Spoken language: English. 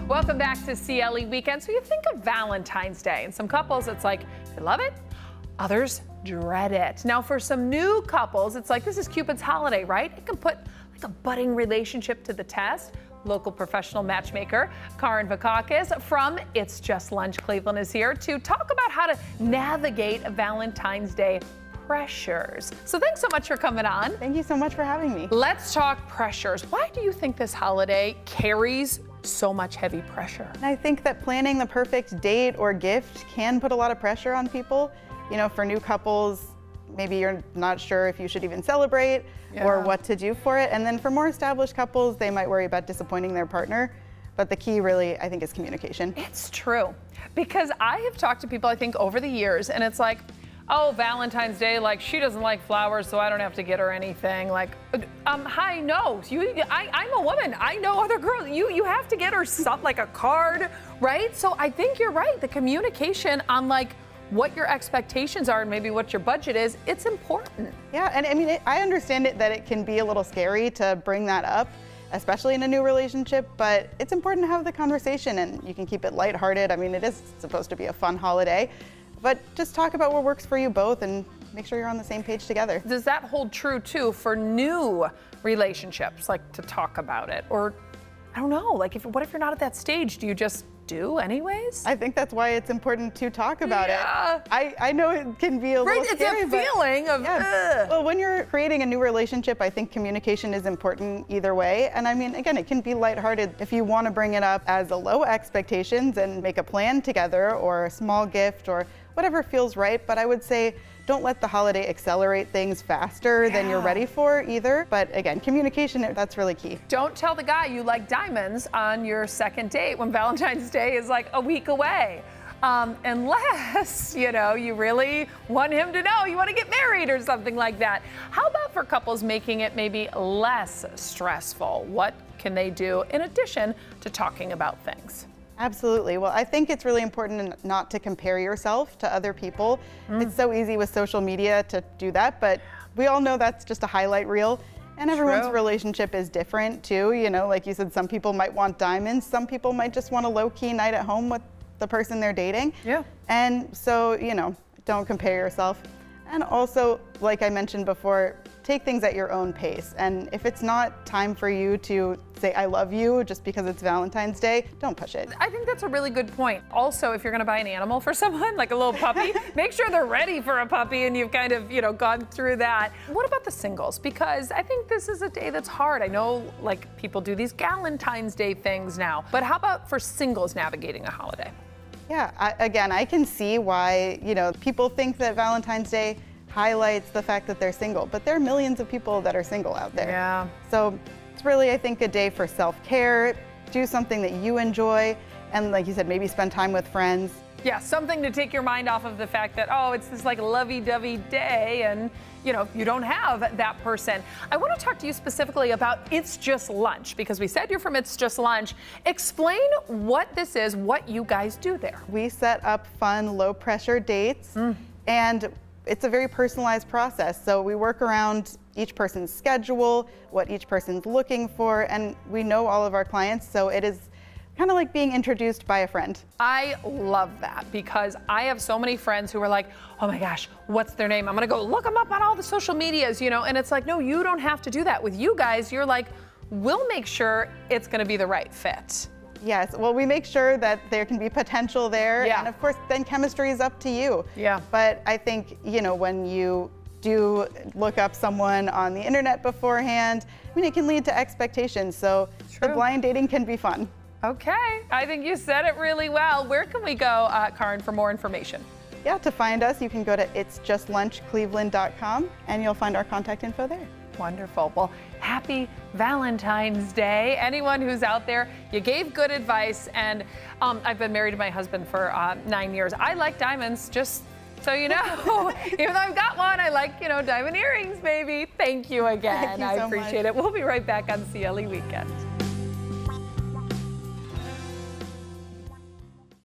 Welcome back to CLE Weekend. So you think of Valentine's Day, and some couples, it's like they love it, others dread it. Now for some new couples, it's like this is Cupid's holiday, right? It can put like a budding relationship to the test. Local professional matchmaker Karin Vakakis from It's Just Lunch Cleveland is here to talk about how to navigate Valentine's Day pressures. So thanks so much for coming on. Thank you so much for having me. Let's talk pressures. Why do you think this holiday carries so much heavy pressure? And I think that planning the perfect date or gift can put a lot of pressure on people. You know, for new couples, maybe you're not sure if you should even celebrate or what to do for it. And then for more established couples, they might worry about disappointing their partner. But the key really, I think, is communication. It's true. Because I have talked to people, I think, over the years, and it's like, oh, Valentine's Day, like, she doesn't like flowers, so I don't have to get her anything. Like, hi, no, I'm a woman. I know other girls. You have to get her something, like a card, right? So I think you're right. The communication on, like, what your expectations are and maybe what your budget is, it's important. Yeah, and I mean, I understand that it can be a little scary to bring that up, especially in a new relationship, but it's important to have the conversation, and you can keep it lighthearted. I mean, it is supposed to be a fun holiday. But just talk about what works for you both and make sure you're on the same page together. Does that hold true too for new relationships, like to talk about it? Or, I don't know, like what if you're not at that stage? Do you just do anyways? I think that's why it's important to talk about it. Yeah. I know it can be a little scary, it's a feeling of, Well, when you're creating a new relationship, I think communication is important either way. And I mean, again, it can be lighthearted if you want to bring it up as a low expectations and make a plan together or a small gift or whatever feels right. But I would say don't let the holiday accelerate things faster than you're ready for either. But again, communication, that's really key. Don't tell the guy you like diamonds on your second date when Valentine's Day is like a week away. Unless, you know, you really want him to know you want to get married or something like that. How about for couples making it maybe less stressful? What can they do in addition to talking about things? Absolutely. Well, I think it's really important not to compare yourself to other people. It's so easy with social media to do that, but we all know that's just a highlight reel. And everyone's relationship is different too. You know, like you said, some people might want diamonds. Some people might just want a low-key night at home with the person they're dating. Yeah. And so, you know, don't compare yourself. And also, like I mentioned before, take things at your own pace. And if it's not time for you to say I love you just because it's Valentine's Day, don't push it. I think that's a really good point. Also, if you're gonna buy an animal for someone, like a little puppy, make sure they're ready for a puppy and you've kind of, you know, gone through that. What about the singles? Because I think this is a day that's hard. I know like people do these Valentine's Day things now, but how about for singles navigating a holiday? Yeah, again, I can see why, you know, people think that Valentine's Day highlights the fact that they're single, but there are millions of people that are single out there. Yeah. So it's really, I think, a day for self-care, do something that you enjoy, and like you said, maybe spend time with friends. Yeah, something to take your mind off of the fact that, oh, it's this like lovey-dovey day and, you know, you don't have that person. I want to talk to you specifically about It's Just Lunch, because we said you're from It's Just Lunch. Explain what this is, what you guys do there. We set up fun, low-pressure dates, and it's a very personalized process. So we work around each person's schedule, what each person's looking for, and we know all of our clients, so it is kind of like being introduced by a friend. I love that because I have so many friends who are like, oh my gosh, what's their name? I'm gonna go look them up on all the social medias, you know, and it's like, no, you don't have to do that. With you guys, you're like, we'll make sure it's gonna be the right fit. Yes, well, we make sure that there can be potential there, and of course, then chemistry is up to you. Yeah. But I think, you know, when you do look up someone on the internet beforehand, I mean, it can lead to expectations, so the blind dating can be fun. Okay, I think you said it really well. Where can we go, Karin, for more information? Yeah, to find us, you can go to itsjustlunchcleveland.com, and you'll find our contact info there. Wonderful. Well, happy Valentine's Day. Anyone who's out there, you gave good advice, and I've been married to my husband for 9 years. I like diamonds, just so you know. Even though I've got one, I like, you know, diamond earrings, baby. Thank you again. Thank you so I appreciate it. We'll be right back on CLE Weekend.